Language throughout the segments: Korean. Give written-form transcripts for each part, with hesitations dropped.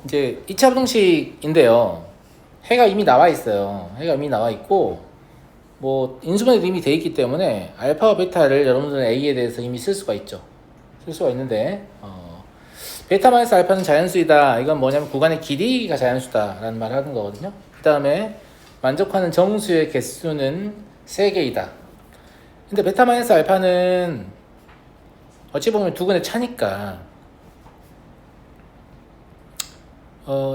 이제 2차 부등식인데요. 해가 이미 나와 있어요. 해가 이미 나와 있고, 뭐, 인수분해도 이미 돼 있기 때문에, 알파와 베타를 여러분들은 A에 대해서 이미 쓸 수가 있죠. 쓸 수가 있는데, 베타 마이너스 알파는 자연수이다. 이건 뭐냐면 구간의 길이가 자연수다라는 말을 하는 거거든요. 그 다음에, 만족하는 정수의 개수는 3개이다. 근데 베타 마이너스 알파는, 어찌 보면 두근의 차니까,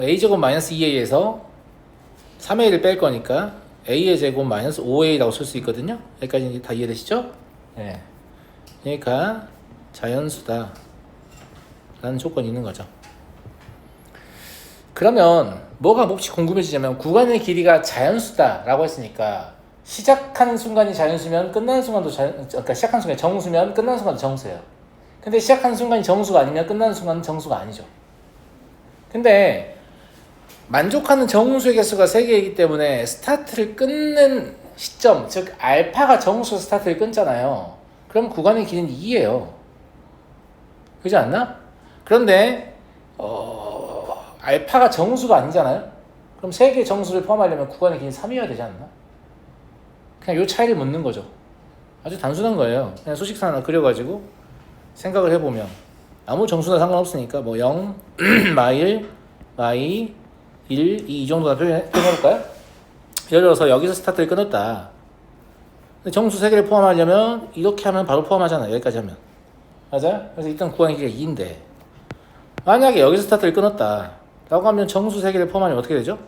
a제곱 마이너스 2a에서 3a를 뺄 거니까 a의 제곱 마이너스 5a라고 쓸 수 있거든요. 여기까지 다 이해되시죠? 네. 그러니까 자연수다 라는 조건이 있는 거죠. 그러면 뭐가 몹시 궁금해지냐면 구간의 길이가 자연수다 라고 했으니까 시작하는 순간이 자연수면 끝나는 순간도 그러니까 시작하는 순간이 정수면 끝나는 순간도 정수예요. 근데 시작하는 순간이 정수가 아니면 끝나는 순간은 정수가 아니죠. 근데 만족하는 정수의 개수가 3개이기 때문에 스타트를 끊는 시점, 즉 알파가 정수 스타트를 끊잖아요. 그럼 구간의 길이는 2예요. 그렇지 않나? 그런데 알파가 정수가 아니잖아요. 그럼 3개의 정수를 포함하려면 구간의 길이는 3이어야 되지 않나? 그냥 이 차이를 묻는 거죠. 아주 단순한 거예요. 그냥 소식상 하나 그려가지고 생각을 해보면 아무 정수나 상관없으니까 뭐 0, 마일, 마이, 1, 2 정도나 표현해볼까요? 예를 들어서 여기서 스타트를 끊었다. 근데 정수 3개를 포함하려면 이렇게 하면 바로 포함하잖아요. 여기까지 하면. 맞아요? 그래서 일단 구간의 길이가 2인데 만약에 여기서 스타트를 끊었다 라고 하면 정수 3개를 포함하면 어떻게 되죠?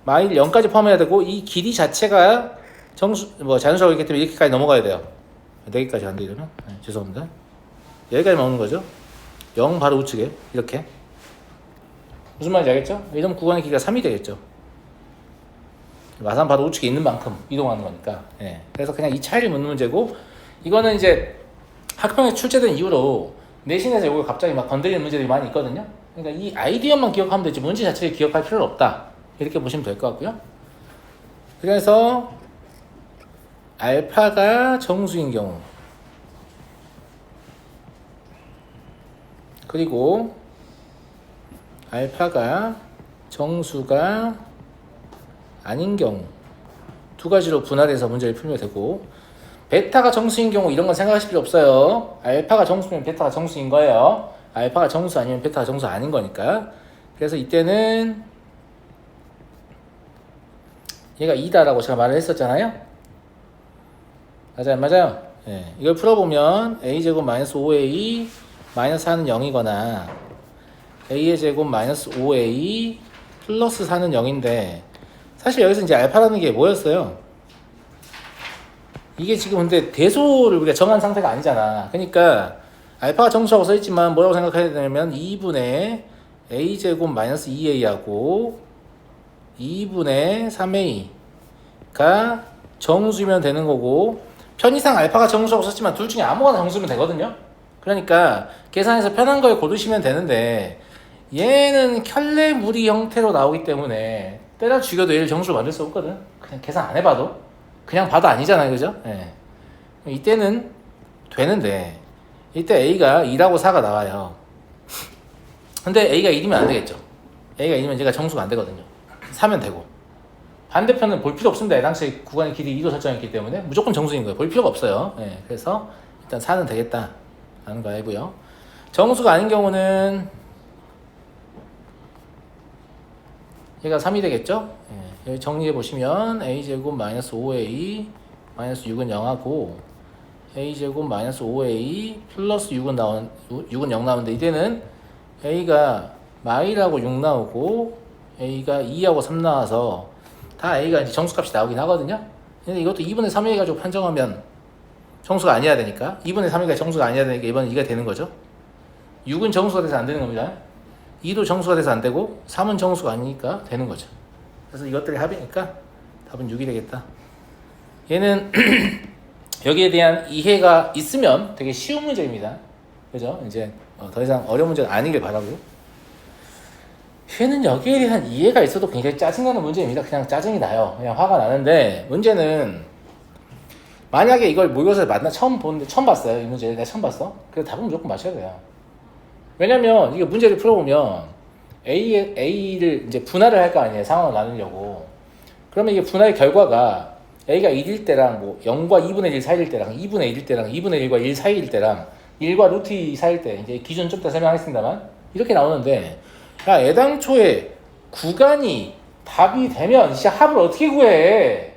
마일 0까지 포함해야 되고 이 길이 자체가 자연수라고 있기 때문에 이렇게까지 넘어가야 돼요. 4개까지 안 되려면 죄송합니다. 여기까지만 오는 거죠. 0 바로 우측에 이렇게 무슨 말인지 알겠죠? 이러면 구간의 길이가 3이 되겠죠. 마산 바로 우측에 있는 만큼 이동하는 거니까. 예. 그래서 그냥 이 차이를 묻는 문제고 이거는 이제 학평에 출제된 이후로 내신에서 이걸 갑자기 막 건드리는 문제들이 많이 있거든요. 그러니까 이 아이디어만 기억하면 되지 문제 자체를 기억할 필요는 없다. 이렇게 보시면 될 것 같고요. 그래서 알파가 정수인 경우 그리고 알파가 정수가 아닌 경우 두 가지로 분할해서 문제를 풀면 되고 베타가 정수인 경우 이런 건 생각하실 필요 없어요. 알파가 정수면 베타가 정수인 거예요. 알파가 정수 아니면 베타가 정수 아닌 거니까. 그래서 이때는 얘가 2다라고 제가 말을 했었잖아요. 맞아요. 예, 이걸 풀어보면 a제곱 마이너스 5a 마이너스 4는 0이거나 a의 제곱 마이너스 5a 플러스 4는 0인데 사실 여기서 이제 알파라는 게 뭐였어요? 이게 지금 근데 대소를 우리가 정한 상태가 아니잖아. 그러니까 알파가 정수라고 써있지만 뭐라고 생각해야 되냐면 2분의 a제곱 마이너스 2a하고 2분의 3a가 정수면 되는 거고 편의상 알파가 정수라고 썼지만 둘 중에 아무거나 정수면 되거든요. 그러니까 계산해서 편한 걸 고르시면 되는데 얘는 켤레무리 형태로 나오기 때문에 때려 죽여도 얘를 정수로 만들 수 없거든. 그냥 계산 안 해봐도 그냥 봐도 아니잖아요. 그죠? 예. 이때는 되는데 이때 A가 2라고 4가 나와요. 근데 A가 1이면 안 되겠죠. A가 1이면 얘가 정수가 안 되거든요. 4면 되고 반대편은 볼 필요 없습니다. 당시 구간의 길이 2로 설정했기 때문에 무조건 정수인 거예요. 볼 필요가 없어요. 예. 그래서 일단 4는 되겠다 라는 거 알고요. 정수가 아닌 경우는 얘가 3이 되겠죠? 예, 여기 정리해 보시면 a제곱 마이너스 5a 마이너스 6은 0하고 a제곱 마이너스 5a 플러스 6은 0 나오는데 이때는 a가 마이라고 6 나오고 a가 2하고 3 나와서 다 a가 이제 정수값이 나오긴 하거든요. 근데 이것도 2분의 3 해가지고 판정하면 정수가 아니어야 되니까 2분의 3이 정수가 아니어야 되니까 이번엔 2가 되는 거죠. 6은 정수가 돼서 안 되는 겁니다. 2도 정수가 돼서 안 되고 3은 정수가 아니니까 되는 거죠. 그래서 이것들이 합이니까 답은 6이 되겠다. 얘는 여기에 대한 이해가 있으면 되게 쉬운 문제입니다. 그죠? 이제 더 이상 어려운 문제는 아니길 바라고요. 얘는 여기에 대한 이해가 있어도 굉장히 짜증나는 문제입니다. 그냥 짜증이 나요. 그냥 화가 나는데 문제는 만약에 이걸 모의고사에 처음 봤어요. 이 문제 내가 처음 봤어. 그래서 답은 무조건 맞춰야 돼요. 왜냐면 이게 문제를 풀어보면 A를 이제 분할을 할 거 아니에요. 상황을 나누려고. 그러면 이게 분할의 결과가 A가 1일 때랑 뭐 0과 2분의 1 사이일 때랑 2분의 1일 때랑 2분의 1과 1 사이일 때랑 1과 루트 2 사이일 때 이제 기준 좀 더 설명하겠습니다만 이렇게 나오는데 야 애당초에 구간이 답이 되면 이제 합을 어떻게 구해?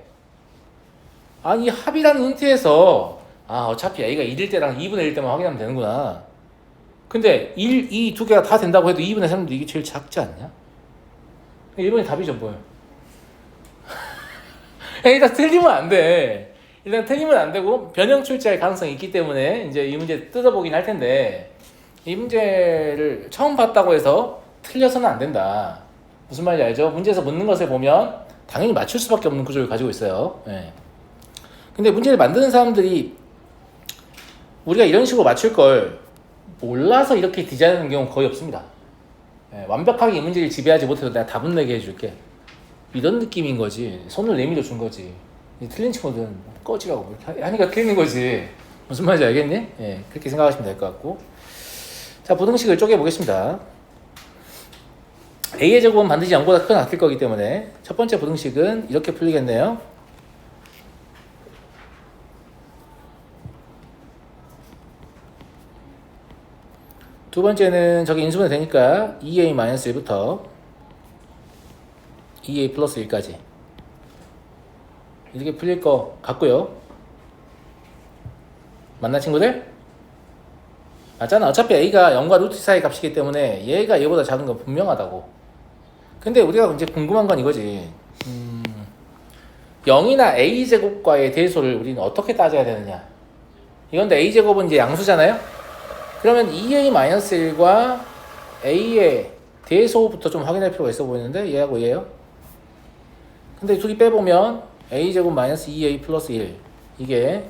아니 합이라는 힌트에서 어차피 A가 1일 때랑 2분의 1 때만 확인하면 되는구나. 근데 1, 2 두 개가 다 된다고 해도 2분의 3도 이게 제일 작지 않냐? 1번이 답이죠 뭐예요? 일단 틀리면 안 돼. 일단 틀리면 안 되고 변형 출제할 가능성이 있기 때문에 이제 이 문제 뜯어보긴 할 텐데 이 문제를 처음 봤다고 해서 틀려서는 안 된다. 무슨 말인지 알죠? 문제에서 묻는 것을 보면 당연히 맞출 수밖에 없는 구조를 가지고 있어요. 예. 근데 문제를 만드는 사람들이 우리가 이런 식으로 맞출 걸 몰라서 이렇게 디자인하는 경우는 거의 없습니다. 예, 완벽하게 이 문제를 지배하지 못해서 내가 답은 내게 해줄게. 이런 느낌인 거지. 손을 내밀어 준 거지. 틀린 친구들은 꺼지라고 하니까 틀리는 거지. 무슨 말인지 알겠니? 예, 그렇게 생각하시면 될 것 같고. 자, 부등식을 쪼개보겠습니다. A의 제곱은 반드시 0보다 크거나 같을 거기 때문에 첫 번째 부등식은 이렇게 풀리겠네요. 두 번째는 저기 인수분해 되니까 2a-1부터 2a 플러스 1까지 이렇게 풀릴 것 같고요. 맞나 친구들? 맞잖아. 어차피 a가 0과 루트 사이 값이기 때문에 얘가 얘보다 작은 건 분명하다고. 근데 우리가 이제 궁금한 건 이거지. 0이나 a제곱과의 대소를 우리는 어떻게 따져야 되느냐. 이건데 a제곱은 이제 양수잖아요. 그러면 2a-1과 a의 대소부터 좀 확인할 필요가 있어 보이는데 얘하고 얘요. 근데 둘이 빼보면 a제곱 마이너스 2a 플러스 1 이게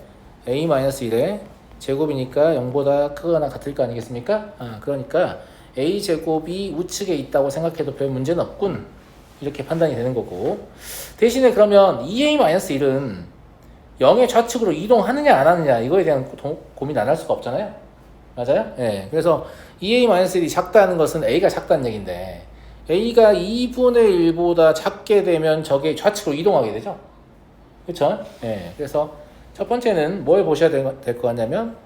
a-1의 제곱이니까 0보다 크거나 같을 거 아니겠습니까? 그러니까 a제곱이 우측에 있다고 생각해도 별 문제는 없군. 이렇게 판단이 되는 거고 대신에 그러면 2a-1은 0의 좌측으로 이동하느냐 안 하느냐 이거에 대한 고민 안 할 수가 없잖아요. 맞아요? 네. 그래서 2a-1이 작다는 것은 a가 작다는 얘기인데 a가 2분의 1보다 작게 되면 저게 좌측으로 이동하게 되죠. 그렇죠? 네. 그래서 첫 번째는 뭘 보셔야 될 것 같냐면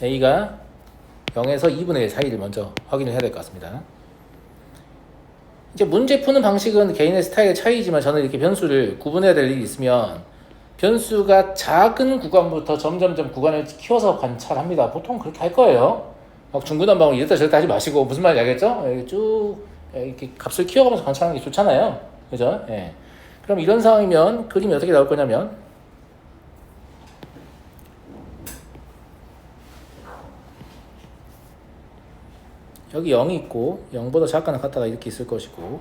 a가 0에서 2분의 1 사이를 먼저 확인을 해야 될 것 같습니다. 이제 문제 푸는 방식은 개인의 스타일의 차이지만 저는 이렇게 변수를 구분해야 될 일이 있으면 변수가 작은 구간부터 점점점 구간을 키워서 관찰합니다. 보통 그렇게 할 거예요. 막 중구난방으로 이랬다 저랬다 하지 마시고 무슨 말인지 알겠죠? 쭉 이렇게 값을 키워가면서 관찰하는 게 좋잖아요. 그죠? 예. 그럼 이런 상황이면 그림이 어떻게 나올 거냐면 여기 0이 있고 0보다 작거나 같다가 이렇게 있을 것이고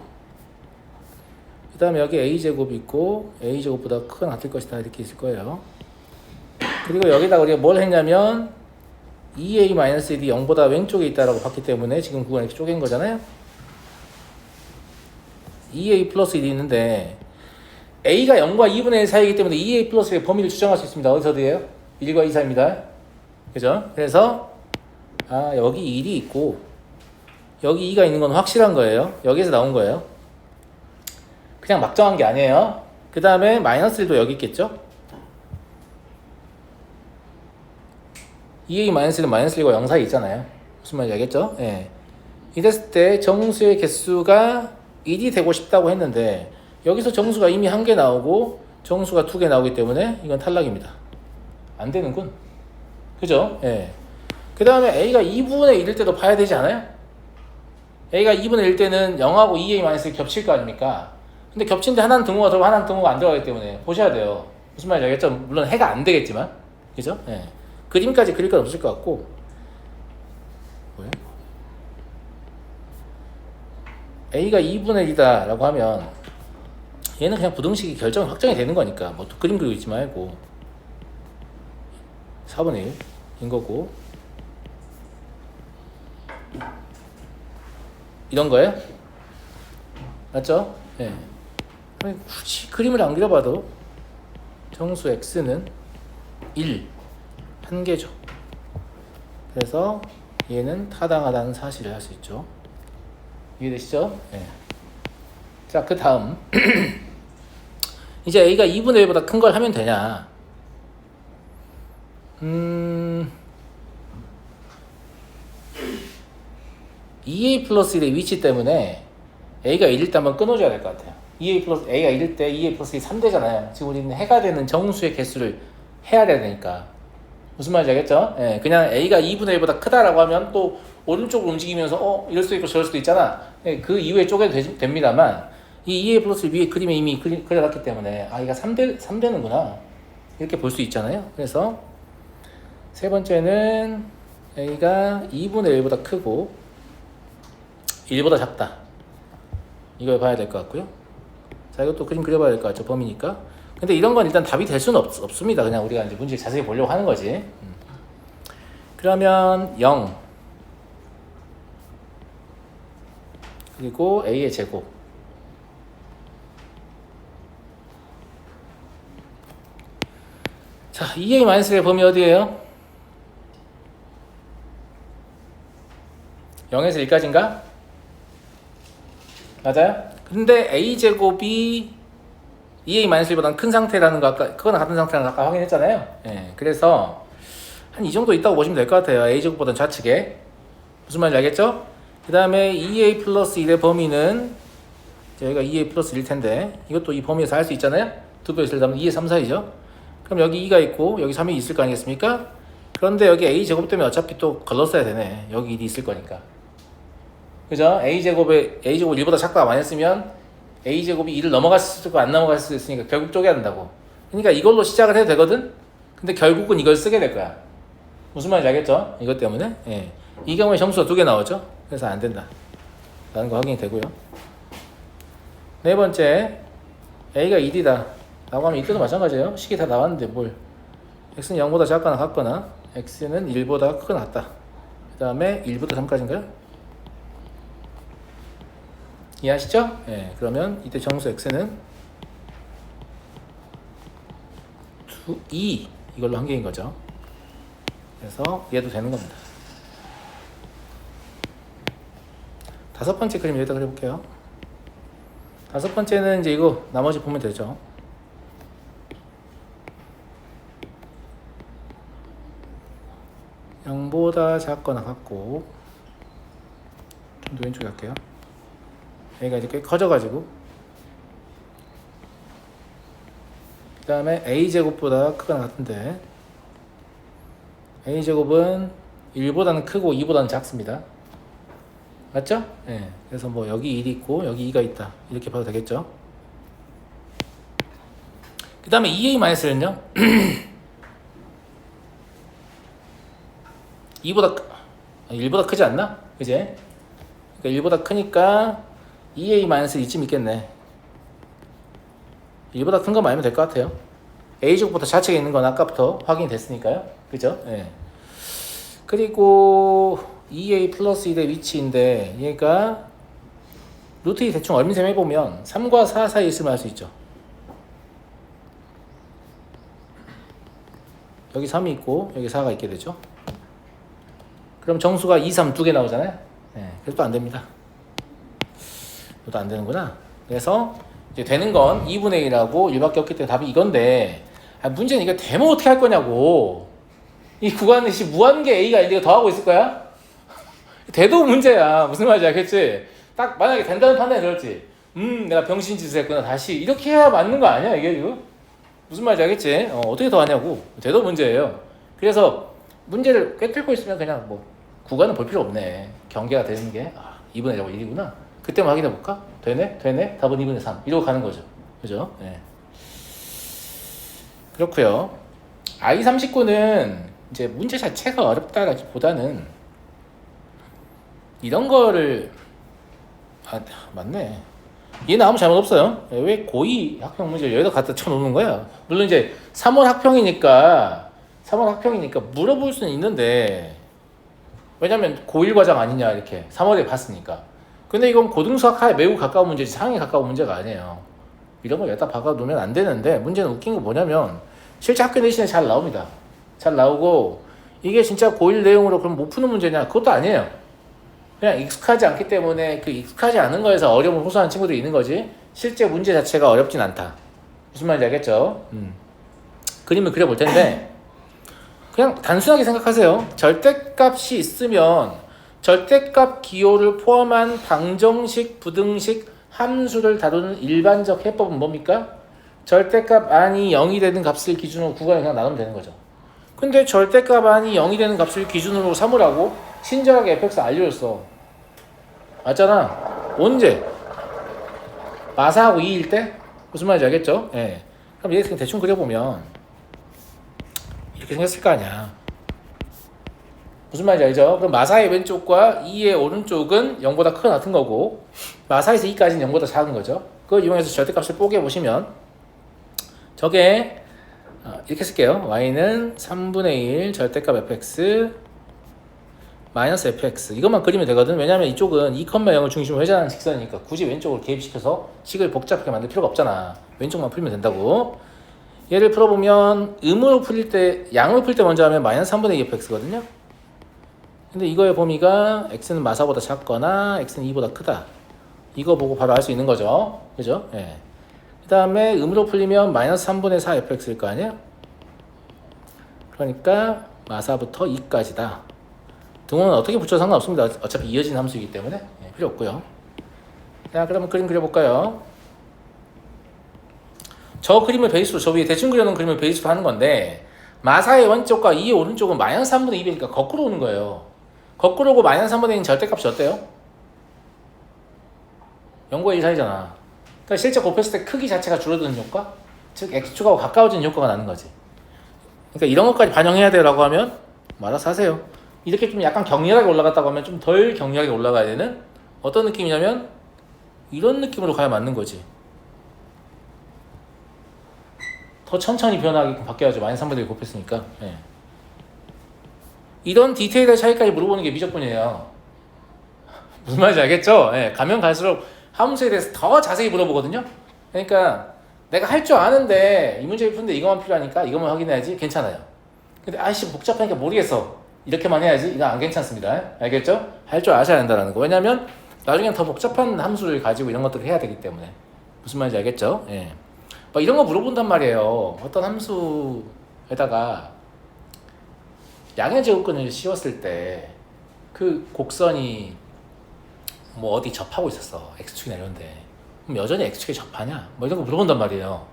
그 다음에 여기 a제곱이 있고 a제곱보다 크거나 같을 것이다 이렇게 있을 거예요. 그리고 여기다가 우리가 뭘 했냐면 2a-1이 0보다 왼쪽에 있다라고 봤기 때문에 지금 구간을 이렇게 쪼갠 거잖아요. 2a 플러스 1이 있는데 a가 0과 2분의 1 사이이기 때문에 2a 플러스 1의 범위를 추정할 수 있습니다. 어디서도예요? 1과 2 사이입니다. 그죠? 그래서 여기 1이 있고 여기 2가 있는 건 확실한 거예요. 여기에서 나온 거예요. 그냥 막 정한 게 아니에요. 그 다음에 마이너스 1도 여기 있겠죠? 2a-1은 마이너스 1과 0 사이 있잖아요. 무슨 말인지 알겠죠? 예. 이랬을 때 정수의 개수가 1이 되고 싶다고 했는데 여기서 정수가 이미 1개 나오고 정수가 2개 나오기 때문에 이건 탈락입니다. 안 되는군. 그죠? 예. 그 다음에 a가 2분의 1일 때도 봐야 되지 않아요? a가 2분의 1 때는 0하고 2a-1이 겹칠 거 아닙니까? 근데 겹치는데 하나는 등호가 들어가고 하나는 등호가 안 들어가기 때문에 보셔야 돼요. 무슨 말인지 알겠죠? 물론 해가 안 되겠지만. 그죠? 예. 그림까지 그릴 건 없을 것 같고. 뭐예요? a가 2분의 1이다 라고 하면 얘는 그냥 부등식이 확정이 되는 거니까 뭐 또 그림 그리고 있지 말고 4분의 1인 거고 이런 거예요? 맞죠? 예. 굳이 그림을 안 그려봐도 정수 x는 1, 한 개죠. 그래서 얘는 타당하다는 사실을 할 수 있죠. 이해되시죠? 네. 자, 그 다음 이제 A가 2분의 1보다 큰 걸 하면 되냐? 2A 플러스 1의 위치 때문에 A가 1일 때 한번 끊어줘야 될 것 같아요. A가 1일 때 2A 플러스 1이 3대잖아요. 지금 우리는 해가 되는 정수의 개수를 해야 되니까. 무슨 말인지 알겠죠? 예, 그냥 A가 2분의 1보다 크다라고 하면 또 오른쪽으로 움직이면서 이럴 수도 있고 저럴 수도 있잖아. 예, 그 이후에 쪼개도 됩니다만 이 2A 플러스 위에 그림에 이미 그려놨기 때문에 얘가 3되는구나 이렇게 볼 수 있잖아요. 그래서 세 번째는 A가 2분의 1보다 크고 1보다 작다. 이걸 봐야 될 것 같고요. 자, 이것도 그림 그려봐야 될 것 같죠. 범위니까. 근데 이런 건 일단 답이 될 수는 없습니다. 그냥 우리가 이제 문제 자세히 보려고 하는 거지. 그러면 0 그리고 A의 제곱 자, 2A-1의 범위 어디예요? 0에서 1까지인가? 맞아요? 근데 A제곱이 2A-1보다는 큰 상태라는 거 그거나 같은 상태라는 거 아까 확인했잖아요. 예, 그래서 한 이 정도 있다고 보시면 될 것 같아요. A제곱보다는 좌측에. 무슨 말인지 알겠죠? 그 다음에 2A 플러스 1의 범위는 여기가 2A 플러스 1일 텐데 이것도 이 범위에서 할 수 있잖아요. 두 배 있을 때 2의 3, 4이죠. 그럼 여기 2가 있고 여기 3이 있을 거 아니겠습니까? 그런데 여기 A제곱 때문에 어차피 또 걸렀어야 되네. 여기 1이 있을 거니까. 그죠? A제곱을 1보다 작거나 많이 했으면 A제곱이 2를 넘어갔을 수도 있고 안 넘어갔을 수도 있으니까 결국 쪼개야 된다고. 그러니까 이걸로 시작을 해도 되거든? 근데 결국은 이걸 쓰게 될 거야. 무슨 말인지 알겠죠? 이것 때문에. 예. 이 경우에 정수가 2개 나오죠? 그래서 안 된다. 라는 거 확인이 되고요. 네 번째, A가 1이다. 라고 하면 이때도 마찬가지예요. 식이 다 나왔는데 뭘. X는 0보다 작거나 같거나 X는 1보다 크거나 같다. 그 다음에 1부터 3까지인가요? 이해하시죠? 예, 그러면 이때 정수 X는 2 이걸로 한 개인 거죠. 그래서 얘도 되는 겁니다. 다섯 번째 그림 여기다 그려볼게요. 다섯 번째는 이제 이거 나머지 보면 되죠. (0보다) 작거나 같고 좀 더 왼쪽에 갈게요. A가 이제 꽤 커져가지고 그 다음에 A제곱보다 크거나 같은데 A제곱은 1보다는 크고 2보다는 작습니다. 맞죠? 예. 그래서 뭐 여기 1이 있고 여기 2가 있다 이렇게 봐도 되겠죠. 그 다음에 2A-는요 1보다 크지 않나? 그제? 그러니까 1보다 크니까 2A- 이쯤 있겠네. 1보다 큰 거 말면 될 것 같아요. A제곱부터 좌측에 있는 건 아까부터 확인이 됐으니까요. 그죠? 예. 그리고 2A 플러스 1의 위치인데 얘가 루트 2 대충 얼음셈 해보면 3과 4 사이에 있으면 알 수 있죠. 여기 3이 있고 여기 4가 있게 되죠. 그럼 정수가 2, 3 두 개 나오잖아요. 네, 그래도 안 됩니다. 그것도 안 되는구나. 그래서 이제 되는 건 2분의 1하고 1밖에 없기 때문에 답이 이건데 문제는 이거 되면 어떻게 할 거냐고. 이 구간은 무한계 A가 있는데 더하고 있을 거야? 돼도 문제야. 무슨 말인지 알겠지? 딱 만약에 된다는 판단이 들었지. 내가 병신짓을 했구나. 다시 이렇게 해야 맞는 거 아니야 이게 지금? 무슨 말인지 알겠지? 어떻게 더 하냐고. 돼도 문제예요. 그래서 문제를 꿰뚫고 있으면 그냥 뭐 구간은 볼 필요 없네. 경계가 되는 게 2분의 1이구나. 그때만 확인해 볼까? 되네? 답은 2분의 3 이러고 가는 거죠. 그죠? 네. 그렇고요. I39는 이제 문제 자체가 어렵다라기보다는 이런 거를 맞네. 얘는 아무 잘못 없어요. 왜 고2 학평 문제를 여기다 갖다 쳐놓는 거야? 물론 이제 3월 학평이니까 물어볼 수는 있는데 왜냐면 고1 과정 아니냐 이렇게 3월에 봤으니까. 근데 이건 고등수학과에 매우 가까운 문제지 상에 가까운 문제가 아니에요. 이런 거 여기다 박아놓으면 안 되는데 문제는 웃긴 거 뭐냐면 실제 학교 내신에 잘 나옵니다. 잘 나오고 이게 진짜 고1 내용으로 그럼 못 푸는 문제냐? 그것도 아니에요. 그냥 익숙하지 않기 때문에 그 익숙하지 않은 거에서 어려움을 호소하는 친구들이 있는 거지 실제 문제 자체가 어렵진 않다. 무슨 말인지 알겠죠? 그림을 그려볼 텐데 그냥 단순하게 생각하세요. 절대값이 있으면 절대값 기호를 포함한 방정식, 부등식, 함수를 다루는 일반적 해법은 뭡니까? 절대값 안이 0이 되는 값을 기준으로 구간을 그냥 나누면 되는 거죠. 근데 절대값 안이 0이 되는 값을 기준으로 삼으라고 친절하게 fx 알려줬어. 맞잖아. 언제? 마사하고 2일 때? 무슨 말인지 알겠죠? 예. 그럼 얘 대충 그려보면 이렇게 생겼을 거 아니야. 무슨 말인지 알죠? 그럼 마사의 왼쪽과 2의 오른쪽은 0보다 크거나 같은 거고 마사에서 2까지는 0보다 작은 거죠. 그걸 이용해서 절대값을 뽀개 보시면 저게 이렇게 쓸게요. y는 3분의 1 절대값 fx 마이너스 fx 이것만 그리면 되거든. 왜냐면 이쪽은 2,0을 중심으로 회전하는 직선이니까 굳이 왼쪽으로 개입시켜서 식을 복잡하게 만들 필요가 없잖아. 왼쪽만 풀면 된다고. 얘를 풀어보면 음으로 풀릴 때 양으로 풀 때 먼저 하면 마이너스 3분의 2 fx거든요. 근데 이거의 범위가 x는 마사보다 작거나 x는 2보다 크다. 이거 보고 바로 알 수 있는 거죠. 그죠? 예. 그 다음에 음으로 풀리면 마이너스 3분의 4 fx일 거 아니에요? 그러니까 마사부터 2까지다. 등호는 어떻게 붙여도 상관없습니다. 어차피 이어진 함수이기 때문에 예, 필요 없고요. 자, 그러면 그림 그려볼까요? 저 그림을 베이스로, 저 위에 대충 그려놓은 그림을 베이스로 하는 건데 마사의 왼쪽과 2의 오른쪽은 마이너스 3분의 2배니까 거꾸로 오는 거예요. 거꾸로 오고 마이너스 3분의 2는 절대값이 어때요? 0과 1 사이잖아. 그러니까 실제 곱했을 때 크기 자체가 줄어드는 효과? 즉 x축하고 가까워지는 효과가 나는 거지. 그러니까 이런 것까지 반영해야 돼요 라고 하면 알아서 하세요. 이렇게 좀 약간 격렬하게 올라갔다고 하면 좀 덜 격렬하게 올라가야 되는 어떤 느낌이냐면 이런 느낌으로 가야 맞는 거지. 더 천천히 변화하게 바뀌어야죠. 마이너스 3분의 1 곱했으니까. 예. 이런 디테일의 차이까지 물어보는 게 미적분이에요. 무슨 말인지 알겠죠? 예. 가면 갈수록 함수에 대해서 더 자세히 물어보거든요. 그러니까 내가 할 줄 아는데 이 문제를 푸는데 이것만 필요하니까 이것만 확인해야지 괜찮아요. 근데 아이씨 복잡하니까 모르겠어. 이렇게만 해야지 이거 안 괜찮습니다. 알겠죠? 할 줄 아셔야 한다는 거. 왜냐면 나중엔 더 복잡한 함수를 가지고 이런 것들을 해야 되기 때문에. 무슨 말인지 알겠죠? 예. 막 이런 거 물어본단 말이에요. 어떤 함수에다가 양의 제곱근을 씌웠을 때 그 곡선이 뭐 어디 접하고 있었어. x축이나 이런데. 그럼 여전히 x축에 접하냐? 뭐 이런 거 물어본단 말이에요.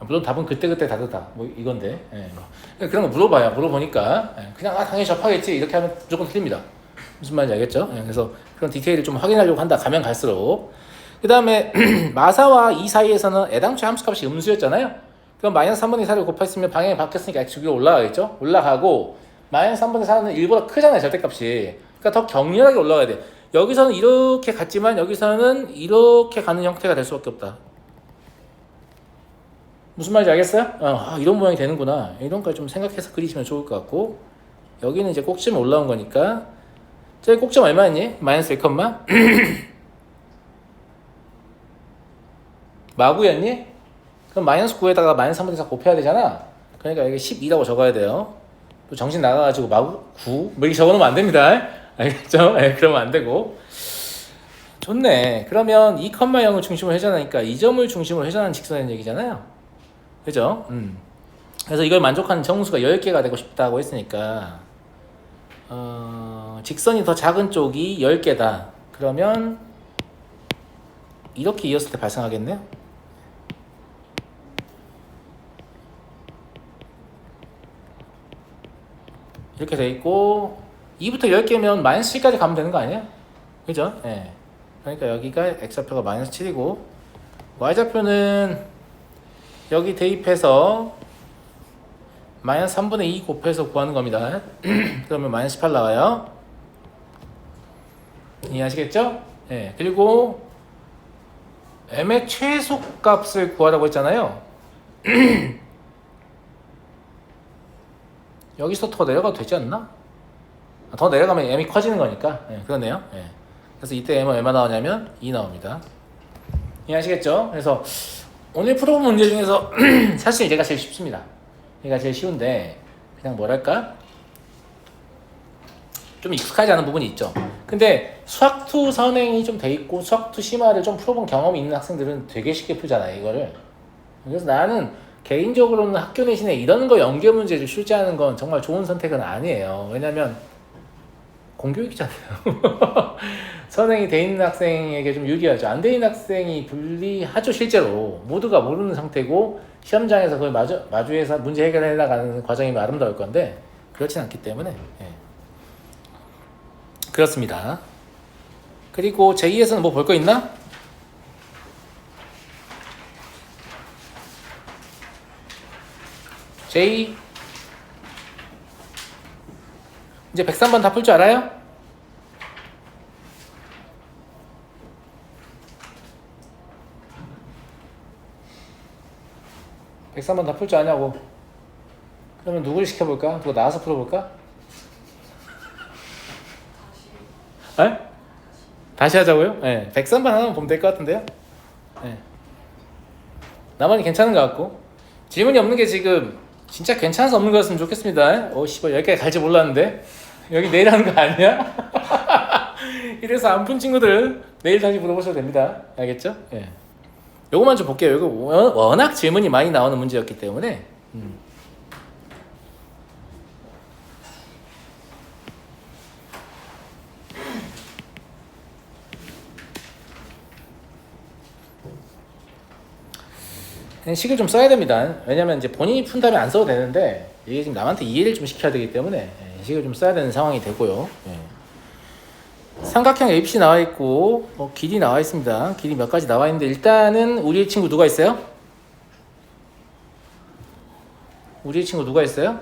물론 답은 그때그때 다르다. 뭐 이건데. 예. 그런 거 물어봐요. 물어보니까 그냥 당연히 접하겠지. 이렇게 하면 무조건 틀립니다. 무슨 말인지 알겠죠? 예. 그래서 그런 디테일을 좀 확인하려고 한다. 가면 갈수록. 그 다음에 마사와 2 사이에서는 애당초 함수값이 음수였잖아요. 그럼 마이너스 3분의 4를 곱했으면 방향이 바뀌었으니까 x축 위로 올라가겠죠? 올라가고 마이너스 3분의 4는 1보다 크잖아요. 절대값이. 그러니까 더 격렬하게 올라가야 돼. 여기서는 이렇게 갔지만 여기서는 이렇게 가는 형태가 될 수밖에 없다. 무슨 말인지 알겠어요? 이런 모양이 되는구나. 이런 걸 좀 생각해서 그리시면 좋을 것 같고 여기는 이제 꼭지점 올라온 거니까 저기 꼭지점 얼마였니? 마이너스 1, 마구였니? 그럼 마이너스 9에다가 마이너스 3분의 4 곱해야 되잖아. 그러니까 여기 12라고 적어야 돼요. 또 정신 나가가지고 마구 9 뭐 이렇게 적어놓으면 안 됩니다. 알겠죠? 네, 그러면 안 되고. 좋네. 그러면 2,0을 중심으로 회전하니까 이 점을 중심으로 회전하는 직선이라는 얘기잖아요. 그죠? 그래서 이걸 만족하는 정수가 10개가 되고 싶다고 했으니까 직선이 더 작은 쪽이 10개다. 그러면 이렇게 이었을 때 발생하겠네요. 이렇게 돼 있고 2부터 10개면 마이너스 7까지 가면 되는 거 아니에요? 그죠? 예. 그러니까 여기가 x좌표가 마이너스 7이고 y좌표는 여기 대입해서 마이너스 3분의 2 곱해서 구하는 겁니다. 그러면 마이너스 18 나와요. 이해하시겠죠? 예. 그리고 m의 최소값을 구하라고 했잖아요. 여기서 더 내려가도 되지 않나? 더 내려가면 m이 커지는 거니까. 예, 그러네요. 예. 그래서 이때 m은 얼마 나오냐면 2 나옵니다. 이해하시겠죠? 그래서 오늘 풀어본 문제 중에서 사실 얘가 제일 쉽습니다. 얘가 제일 쉬운데 그냥 뭐랄까 좀 익숙하지 않은 부분이 있죠. 근데 수학2 선행이 좀 돼 있고 수학2 심화를 좀 풀어본 경험이 있는 학생들은 되게 쉽게 풀잖아요, 이거를. 그래서 나는 개인적으로는 학교 내신에 이런 거 연계 문제를 출제하는 건 정말 좋은 선택은 아니에요. 왜냐면 공교육이잖아요. 선행이 돼 있는 학생에게 좀 유리하죠. 안 돼 있는 학생이 불리하죠. 실제로 모두가 모르는 상태고 시험장에서 그걸 마주해서 문제 해결해 나가는 과정이 아름다울 건데 그렇진 않기 때문에 그렇습니다. 그리고 제2에서는 뭐 볼 거 있나? 제2 이제 103번 다 풀 줄 알아요? (103번) 다 풀 줄 아냐고. 그러면 누구를 시켜볼까? 누가 나와서 풀어볼까? 에? 다시 하자고요? 네. 103번 하나만 보면 될 것 같은데요? 네. 나만이 괜찮은 것 같고 질문이 없는 게 지금 진짜 괜찮아서 없는 거였으면 좋겠습니다. 씨발 여기까지 갈지 몰랐는데 여기 내일 하는 거 아니야? 이래서 안 푼 친구들 내일 다시 물어보셔도 됩니다. 알겠죠? 예. 요거만 좀 볼게요. 이거 워낙 질문이 많이 나오는 문제였기 때문에 식을 좀 써야 됩니다. 왜냐면 이제 본인이 푼 다음에 안 써도 되는데 이게 지금 남한테 이해를 좀 시켜야 되기 때문에 식을 좀 써야 되는 상황이 되고요. 삼각형 ABC 나와 있고 길이 나와 있습니다. 길이 몇 가지 나와 있는데 일단은 우리의 친구 누가 있어요? 우리의 친구 누가 있어요?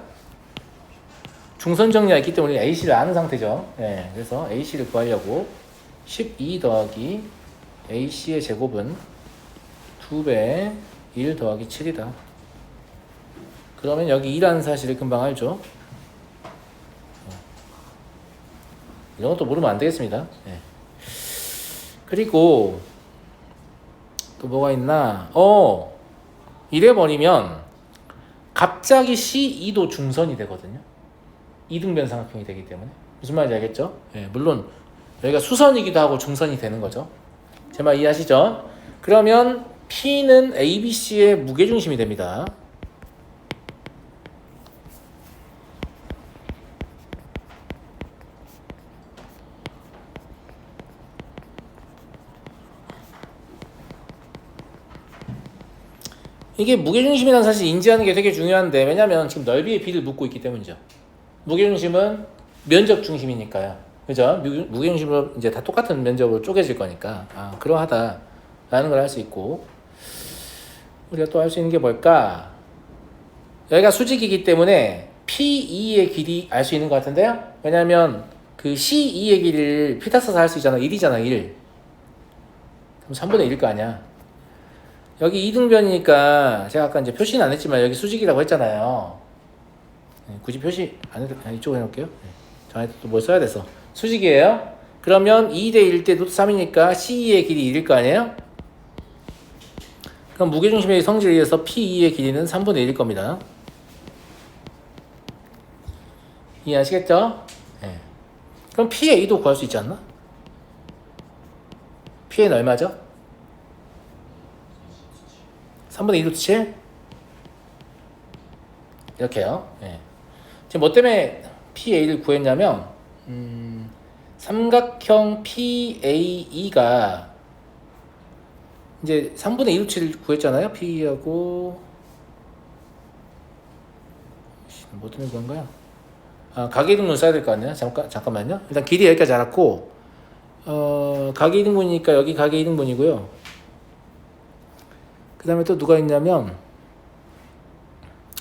중선 정리가 있기 때문에 AC를 아는 상태죠. 그래서 AC를 구하려고 12 더하기 AC의 제곱은 2배 1 더하기 7이다. 그러면 여기 2라는 사실을 금방 알죠. 이런 것도 모르면 안 되겠습니다. 그리고 또 뭐가 있나? 이래버리면 갑자기 C2도 중선이 되거든요. 이등변 삼각형이 되기 때문에. 무슨 말인지 알겠죠? 물론 여기가 수선이기도 하고 중선이 되는 거죠. 제 말 이해하시죠? 그러면 P는 ABC의 무게중심이 됩니다. 이게 무게중심이라는 사실 인지하는 게 되게 중요한데 왜냐면 지금 넓이의 B를 묻고 있기 때문이죠. 무게중심은 면적 중심이니까요. 그죠? 무게중심으로 이제 다 똑같은 면적으로 쪼개질 거니까 그러하다라는 걸 할 수 있고 우리가 또 할 수 있는 게 뭘까? 여기가 수직이기 때문에 P2의 길이 알 수 있는 것 같은데요? 왜냐면 그 C2의 길이를 P 다 써서 할 수 있잖아. 1이잖아 1. 그럼 3분의 1일 거 아니야. 여기 이등변이니까 제가 아까 이제 표시는 안 했지만 여기 수직이라고 했잖아요. 굳이 표시 안 해도 이쪽으로 해놓을게요. 저한테 또 뭘 써야 돼서 수직이에요. 그러면 2대 1 대 루트 3이니까 C2의 길이 1일 거 아니에요? 그럼 무게중심의 성질에 의해서 P2의 길이는 3분의 1일 겁니다. 이해하시겠죠? 그럼 P의 A도 구할 수 있지 않나? P는 얼마죠? 3분의 2 루트 7? 이렇게요. 지금 뭐 때문에 PA를 구했냐면 삼각형 PAE가 이제 3분의 2 루트 7을 구했잖아요. PA하고 뭐 때문에 그런가요? 가계등분 써야 될 거 아니에요? 잠깐만요. 일단 길이 여기까지 알았고 가계이등분이니까 여기 가계이등분이고요. 그 다음에 또 누가 있냐면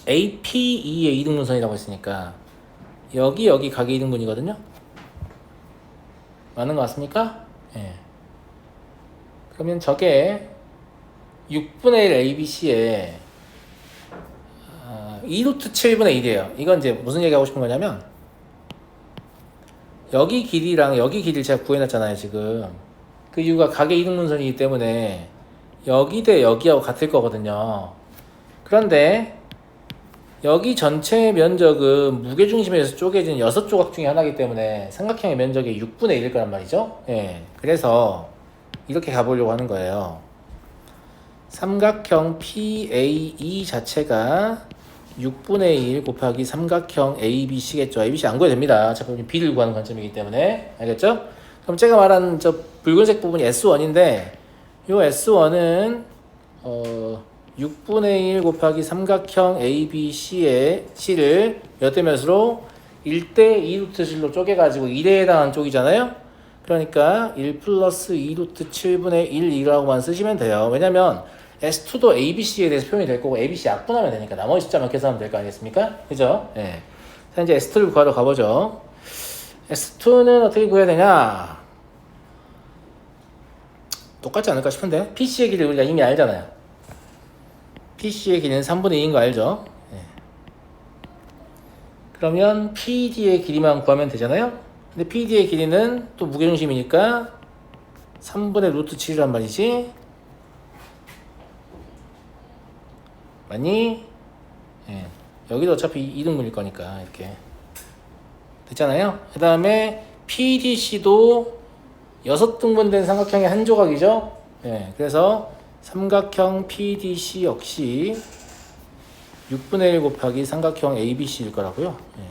APE의 이등분선이라고 했으니까 여기 가계이등분이거든요. 맞는 거 맞습니까? 그러면 저게 6분의 1 ABC에 2루트 7분의 1이에요. 이건 이제 무슨 얘기하고 싶은 거냐면 여기 길이랑 여기 길이를 제가 구해놨잖아요. 지금 그 이유가 가계 이등분선이기 때문에 여기 대 여기하고 같을 거거든요. 그런데 여기 전체 면적은 무게중심에서 쪼개진 6조각 중에 하나이기 때문에 삼각형의 면적이 6분의 1일 거란 말이죠. 예. 그래서 이렇게 가보려고 하는 거예요. 삼각형 PAE 자체가 6분의 1 곱하기 삼각형 ABC겠죠. ABC 안 구해도 됩니다. 어차피 B를 구하는 관점이기 때문에. 알겠죠? 그럼 제가 말한 저 붉은색 부분이 S1인데 이 S1은 6분의 1 곱하기 삼각형 ABC의 C를 몇 대 몇으로 1대 2루트 실로 쪼개가지고 1에 해당하는 쪽이잖아요. 그러니까 1 플러스 2루트 7분의 1이라고만 쓰시면 돼요. 왜냐면 S2도 ABC에 대해서 표현이 될 거고 ABC 약분하면 되니까 나머지 숫자만 계산하면 될 거 아니겠습니까? 그죠? 예. 자, 이제 S2를 구하러 가보죠. S2는 어떻게 구해야 되냐? 똑같지 않을까 싶은데 PC의 길이를 우리가 이미 알잖아요. PC의 길이는 3분의 2인 거 알죠? 예. 그러면 PD의 길이만 구하면 되잖아요? 근데 PD의 길이는 또 무게중심이니까 3분의 루트 7이란 말이지. 맞니? 예. 여기도 어차피 이등분일 거니까 이렇게 됐잖아요. 그 다음에 PDC도 6등분된 삼각형의 한 조각이죠. 예. 그래서 삼각형 PDC 역시 6분의 1 곱하기 삼각형 ABC일 거라고요. 예.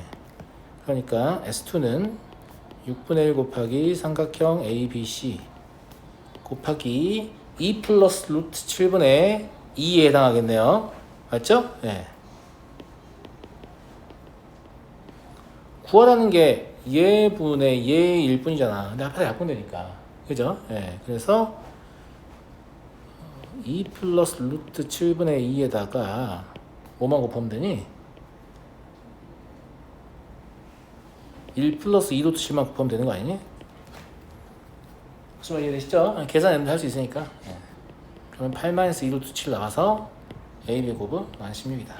그러니까 S2는 6분의 1 곱하기 삼각형 ABC 곱하기 2 플러스 루트 7분의 2에 해당하겠네요. 맞죠? 예. 구하라는 게 얘분의 얘일 뿐이잖아. 근데 앞에서 약분되니까. 그죠? 예. 그래서 2 플러스 루트 7분의 2에다가 뭐만 곱하면 되니? 1 플러스 2 루트 7만 곱하면 되는 거 아니니? 무슨 말이 되시죠? 계산은 할 수 있으니까. 예. 그러면 8 마이너스 2 루트 7 나와서 AB 곱은 만 16이다.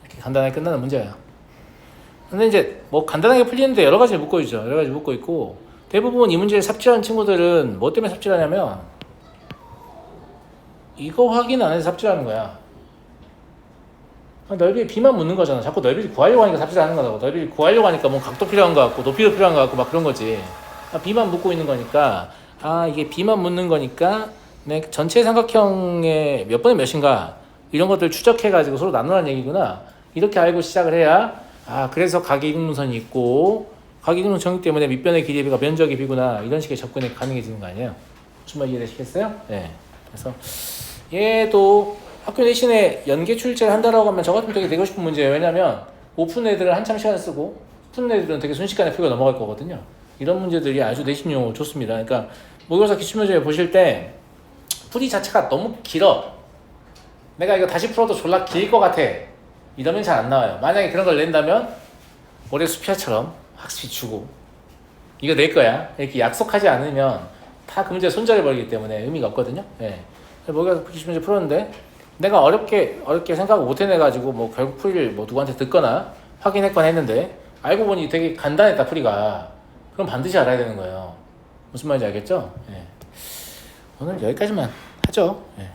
이렇게 간단하게 끝나는 문제예요. 근데 이제 뭐 간단하게 풀리는데 여러 가지를 묶고 있죠. 여러 가지 묶고 있고 대부분 이 문제를 삽질하는 친구들은 뭐 때문에 삽질하냐면 이거 확인 안 해서 삽질하는 거야. 넓이에 B만 묻는 거잖아. 자꾸 넓이를 구하려고 하니까 삽질하는 거라고. 넓이를 구하려고 하니까 뭐 각도 필요한 거 같고 높이도 필요한 거 같고 막 그런 거지. B만 묻고 있는 거니까 이게 B만 묻는 거니까 내 전체 삼각형의 몇 분의 몇인가 이런 것들 추적해가지고 서로 나누라는 얘기구나. 이렇게 알고 시작을 해야 그래서 각이등분선이 있고 각이등분 정의 때문에 밑변의 길이의 비가 면적의 비구나 이런 식의 접근이 가능해지는 거 아니에요? 무슨 말 이해되시겠어요? 네. 그래서 얘도 학교 내신에 연계 출제를 한다라고 하면 저 같으면 되게 내고 싶은 문제예요. 왜냐면 못 푸는 애들은 한참 시간 쓰고 푸는 애들은 되게 순식간에 풀고 넘어갈 거거든요. 이런 문제들이 아주 내신용으로 좋습니다. 그러니까 모의고사 기출문제 보실 때 풀이 자체가 너무 길어. 내가 이거 다시 풀어도 졸라 길 것 같아. 이러면 잘 안 나와요. 만약에 그런 걸 낸다면 올해 수피아처럼 학습이 주고 이거 낼 거야. 이렇게 약속하지 않으면 다 그 문제 손절해버리기 때문에 의미가 없거든요. 네. 모의고사 기출문제 풀었는데 내가 어렵게 생각을 못 해내가지고 뭐 결국 풀이를 뭐 누구한테 듣거나 확인했거나 했는데 알고 보니 되게 간단했다 풀이가. 그럼 반드시 알아야 되는 거예요. 무슨 말인지 알겠죠? 네. 오늘 여기까지만 하죠. 네.